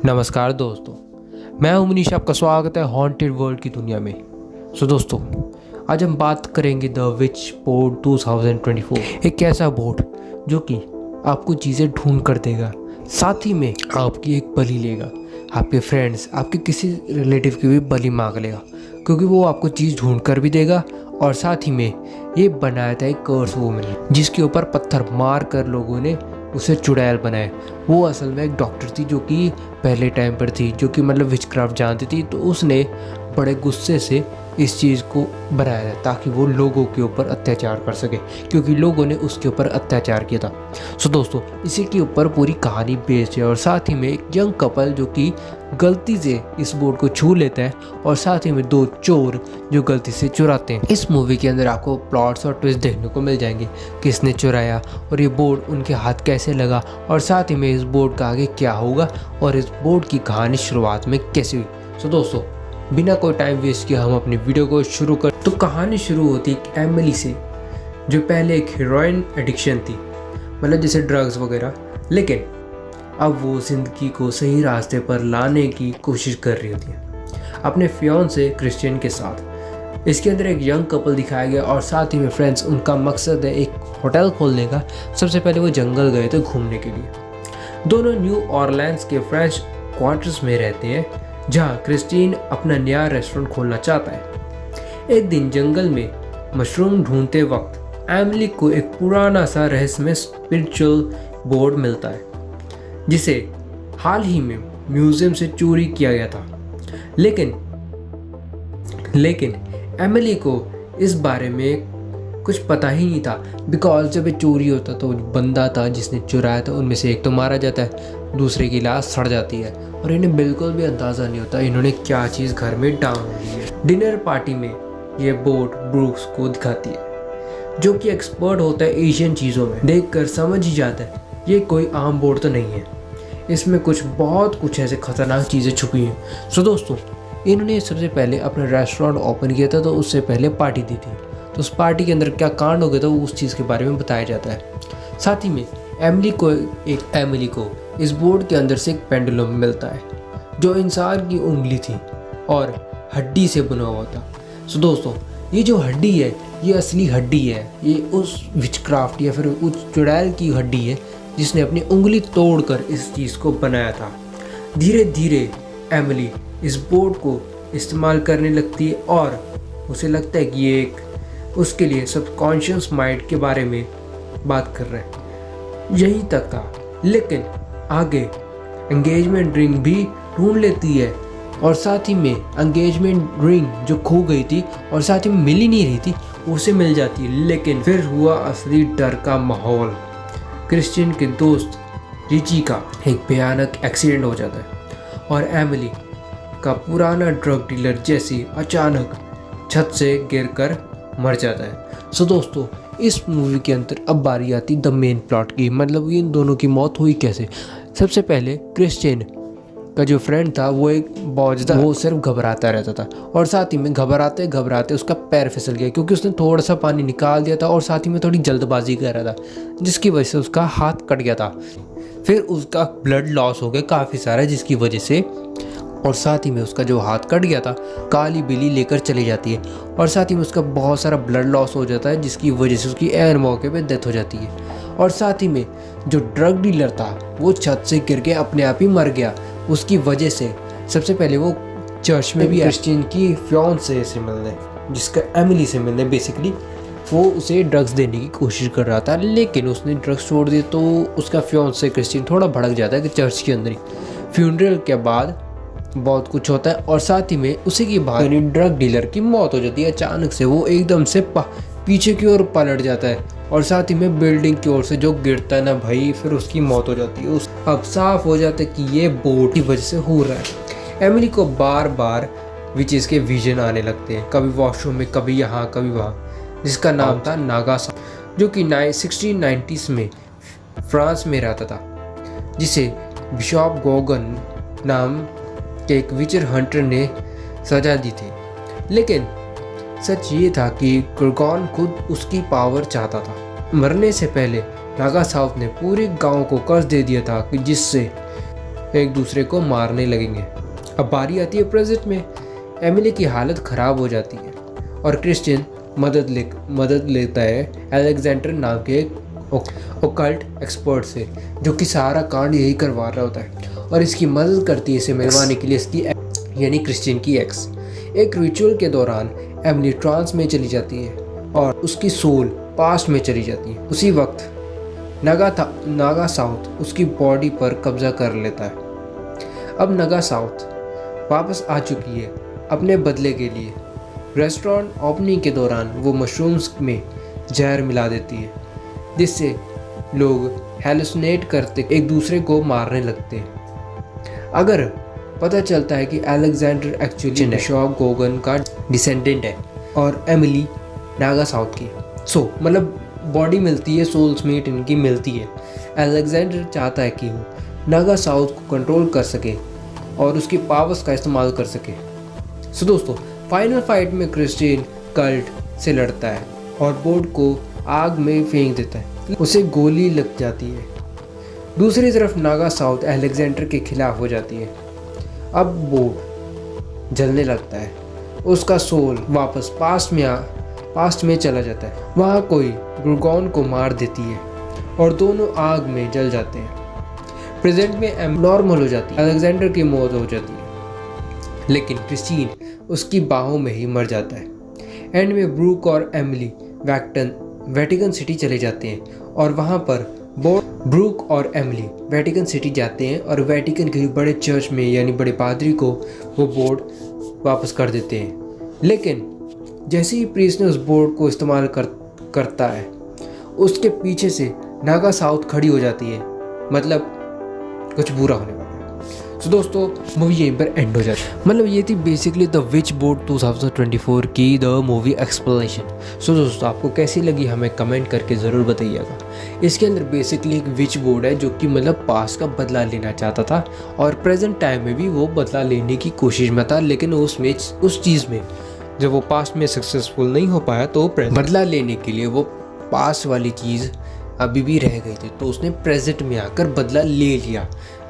नमस्कार दोस्तों, मैं हूं मनीष। आपका स्वागत है हॉन्टेड वर्ल्ड की दुनिया में। दोस्तों, आज हम बात करेंगे द विच बोर्ड 2024। एक ऐसा बोर्ड जो कि आपको चीज़ें ढूंढ कर देगा, साथ ही में आपकी एक बलि लेगा। आपके फ्रेंड्स, आपके किसी रिलेटिव की भी बलि मांग लेगा, क्योंकि वो आपको चीज़ ढूंढ कर भी देगा। और साथ ही में ये बनाया था एक कर्स वूमन, जिसके ऊपर पत्थर मार कर लोगों ने उसे चुड़ैल बनाए। वो असल में एक डॉक्टर थी, जो कि पहले टाइम पर थी, जो कि मतलब विचक्राफ्ट जानती थी। तो उसने बड़े गुस्से से इस चीज़ को बनाया है ताकि वो लोगों के ऊपर अत्याचार कर सके, क्योंकि लोगों ने उसके ऊपर अत्याचार किया था। दोस्तों, इसी के ऊपर पूरी कहानी बेस्ड है। और साथ ही में एक यंग कपल जो कि गलती से इस बोर्ड को छू लेता है, और साथ ही में दो चोर जो गलती से चुराते हैं। इस मूवी के अंदर आपको प्लॉट्स और ट्विस्ट देखने को मिल जाएंगे, किसने चुराया और ये बोर्ड उनके हाथ कैसे लगा, और साथ ही में इस बोर्ड का आगे क्या होगा और इस बोर्ड की कहानी शुरुआत में कैसे हुई। दोस्तों, बिना कोई टाइम वेस्ट किए हम अपनी वीडियो को शुरू कर। तो कहानी शुरू होती एक एमिली से, जो पहले एक हीरोइन एडिक्शन थी, मतलब जैसे ड्रग्स वगैरह, लेकिन अब वो ज़िंदगी को सही रास्ते पर लाने की कोशिश कर रही होती है अपने फियांसे क्रिश्चियन के साथ। इसके अंदर एक यंग कपल दिखाया गया, और साथ ही में फ्रेंड्स, उनका मकसद है एक होटल खोलने का। सबसे पहले वो जंगल गए थे घूमने के लिए। दोनों न्यू ऑरलैंड्स के फ्रेंच क्वार्टर्स में रहते हैं, जहाँ क्रिस्टीन अपना नया रेस्टोरेंट खोलना चाहता है। एक दिन जंगल में मशरूम ढूंढते वक्त एमिली को एक पुराना सा रहस्यमय स्पिरिचुअल बोर्ड मिलता है, जिसे हाल ही में म्यूजियम से चोरी किया गया था। लेकिन एमिली को इस बारे में कुछ पता ही नहीं था, बिकॉज जब ये चोरी होता तो बंदा था जिसने चुराया था, उनमें से एक तो मारा जाता है, दूसरे की लाश सड़ जाती है, और इन्हें बिल्कुल भी अंदाज़ा नहीं होता इन्होंने क्या चीज़ घर में डाल दी है। डिनर पार्टी में ये बोर्ड ब्रूक्स को दिखाती है, जो कि एक्सपर्ट होता है एशियन चीज़ों में। देखकर समझ ही जाता है ये कोई आम बोर्ड तो नहीं है, इसमें बहुत कुछ ऐसे खतरनाक चीज़ें छुपी हैं। दोस्तों, इन्होंने सबसे पहले अपना रेस्टोरेंट ओपन किया था, तो उससे पहले पार्टी दी थी। तो उस पार्टी के अंदर क्या कांड हो गया था वो उस चीज़ के बारे में बताया जाता है। साथ ही में एमिली को इस बोर्ड के अंदर से एक पेंडुलम मिलता है, जो इंसान की उंगली थी और हड्डी से बना हुआ था। दोस्तों, ये जो हड्डी है ये असली हड्डी है, ये उस विचक्राफ्ट या फिर उस चुड़ैल की हड्डी है जिसने अपनी उंगली तोड़कर इस चीज़ को बनाया था। धीरे धीरे एमिली इस बोर्ड को इस्तेमाल करने लगती है, और उसे लगता है कि ये एक उसके लिए सबकॉन्शियस माइंड के बारे में बात कर रहे हैं। यहीं तक था, लेकिन आगे एंगेजमेंट रिंग भी ढूंढ लेती है, और साथ ही में एंगेजमेंट रिंग जो खो गई थी और साथ ही में मिल ही नहीं रही थी, उसे मिल जाती है। लेकिन फिर हुआ असली डर का माहौल। क्रिश्चियन के दोस्त रिची का एक भयानक एक्सीडेंट हो जाता है, और एमिली का पुराना ड्रग डीलर जैसी अचानक छत से गिरकर मर जाता है। दोस्तों, इस मूवी के अंदर अब बारी आती द मेन प्लॉट की, मतलब इन दोनों की मौत हुई कैसे। सबसे पहले क्रिश्चियन का जो फ्रेंड था वो एक बौजदा, वो सिर्फ घबराता रहता था, और साथ ही में घबराते घबराते उसका पैर फिसल गया, क्योंकि उसने थोड़ा सा पानी निकाल दिया था और साथ ही में थोड़ी जल्दबाजी कर रहा था, जिसकी वजह से उसका हाथ कट गया था। फिर उसका ब्लड लॉस हो गया काफ़ी सारा, जिसकी वजह से, और साथ ही में उसका जो हाथ कट गया था काली बिल्ली लेकर चली जाती है, और साथ ही में उसका बहुत सारा ब्लड लॉस हो जाता है, जिसकी वजह से उसकी ऐन मौके पे डेथ हो जाती है। और साथ ही में जो ड्रग डीलर था वो छत से गिर के अपने आप ही मर गया। उसकी वजह से सबसे पहले वो चर्च में भी क्रिश्चियन की फियांसे से मिलने, जिसका एमिली से मिलने, बेसिकली वो उसे ड्रग्स देने की कोशिश कर रहा था, लेकिन उसने ड्रग्स छोड़ दिए। तो उसका फियांसे क्रिश्चियन थोड़ा भड़क जाता है कि चर्च के अंदर ही। फ्यूनरल के बाद बहुत कुछ होता है, और साथ ही में उसी की बाद ड्रग डीलर की मौत हो जाती है। अचानक से वो एकदम से पीछे की ओर पलट जाता है, और साथ ही में बिल्डिंग की ओर से जो गिरता है ना भाई, फिर उसकी मौत हो जाती है। अब साफ हो जाता है कि ये बोर्ड की वजह से हो रहा है। एमिली को बार बार विचेस के विजन आने लगते हैं, कभी वॉशरूम में, कभी यहाँ कभी वहाँ, जिसका नाम था नागासा, जो कि 1690s में फ्रांस में रहता था, जिसे बिशॉप गोगन नाम के एक विचर हंटर ने सजा दी थी। लेकिन सच ये था कि गुरगॉन खुद उसकी पावर चाहता था। मरने से पहले नागा साउथ ने पूरे गांव को कर्ज दे दिया था कि जिससे एक दूसरे को मारने लगेंगे। अब बारी आती है प्रेजेंट में। एमिली की हालत ख़राब हो जाती है और क्रिश्चियन मदद लेता है अलेक्जेंडर नाम के एक ओकल्ट एक्सपर्ट से, जो कि सारा कांड यही करवा रहा होता है और इसकी मदद करती है इसे मिलवाने के लिए इसकी यानी क्रिश्चियन की एक्स। एक रिचुअल के दौरान एमिली ट्रांस में चली जाती है और उसकी सोल पास्ट में चली जाती है। उसी वक्त नागा साउथ उसकी बॉडी पर कब्जा कर लेता है। अब नागा साउथ वापस आ चुकी है अपने बदले के लिए। रेस्टोरेंट ओपनिंग के दौरान वो मशरूम्स में जहर मिला देती है, जिससे लोग हेलुसिनेट करते एक दूसरे को मारने लगते हैं। अगर पता चलता है कि अलेक्जेंडर एक्चुअली शॉप गोगन का डिसेंडेंट है और एमिली नागा साउथ की। मतलब बॉडी मिलती है, सोल्स मीट इनकी मिलती है। अलेक्जेंडर चाहता है कि वो नागा साउथ को कंट्रोल कर सके और उसकी पावर्स का इस्तेमाल कर सके। दोस्तों, फाइनल फाइट में क्रिश्चियन कल्ट से लड़ता है और बोर्ड को आग में फेंक देता है, उसे गोली लग जाती है। दूसरी तरफ नागा साउथ अलेक्जेंडर के खिलाफ हो जाती है। अब बोर्ड जलने लगता है, उसका सोल वापस पास्ट में चला जाता है। वहाँ कोई ग्रुगॉन को मार देती है और दोनों आग में जल जाते हैं। प्रेजेंट में एम नॉर्मल हो जाती है, अलेक्जेंडर की मौत हो जाती है, लेकिन क्रिस्टीन उसकी बाहों में ही मर जाता है। एंड में ब्रूक और एमिली वेटिकन सिटी चले जाते हैं और वहाँ पर ब्रूक और एमिली वेटिकन सिटी जाते हैं और वेटिकन के बड़े चर्च में यानी बड़े पादरी को वो बोर्ड वापस कर देते हैं। लेकिन जैसे ही प्रीस्ट ने उस बोर्ड को इस्तेमाल करता है, उसके पीछे से नागा साउथ खड़ी हो जाती है, मतलब कुछ बुरा होने वाला है। दोस्तों, मूवी यहीं पर एंड हो जाती है। मतलब ये थी बेसिकली द विच बोर्ड 2024 की द मूवी एक्सप्लेनेशन। दोस्तों, आपको कैसी लगी हमें कमेंट करके ज़रूर बताइएगा। इसके अंदर बेसिकली एक विच बोर्ड है जो कि मतलब पास्ट का बदला लेना चाहता था और प्रेजेंट टाइम में भी वो बदला लेने की कोशिश में था, लेकिन उस चीज़ में जब वो पास्ट में सक्सेसफुल नहीं हो पाया तो बदला लेने के लिए वो पास्ट वाली चीज़ अभी भी रह गई थी, तो उसने प्रेजेंट में आकर बदला ले लिया।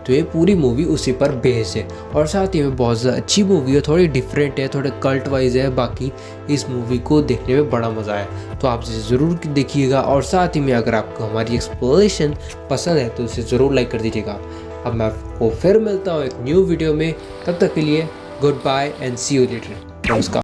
तो ये पूरी मूवी उसी पर बेस्ड है और साथ ही में बहुत ज़्यादा अच्छी मूवी है, थोड़ी डिफरेंट है, थोड़े कल्ट वाइज है। बाकी इस मूवी को देखने में बड़ा मज़ा आया, तो आप इसे ज़रूर देखिएगा। और साथ ही में अगर आपको हमारी एक्सप्लेनेशन पसंद है तो इसे ज़रूर लाइक कर दीजिएगा। अब मैं आपको फिर मिलता हूँ एक न्यू वीडियो में, तब तक के लिए goodbye and see you later. नमस्कार।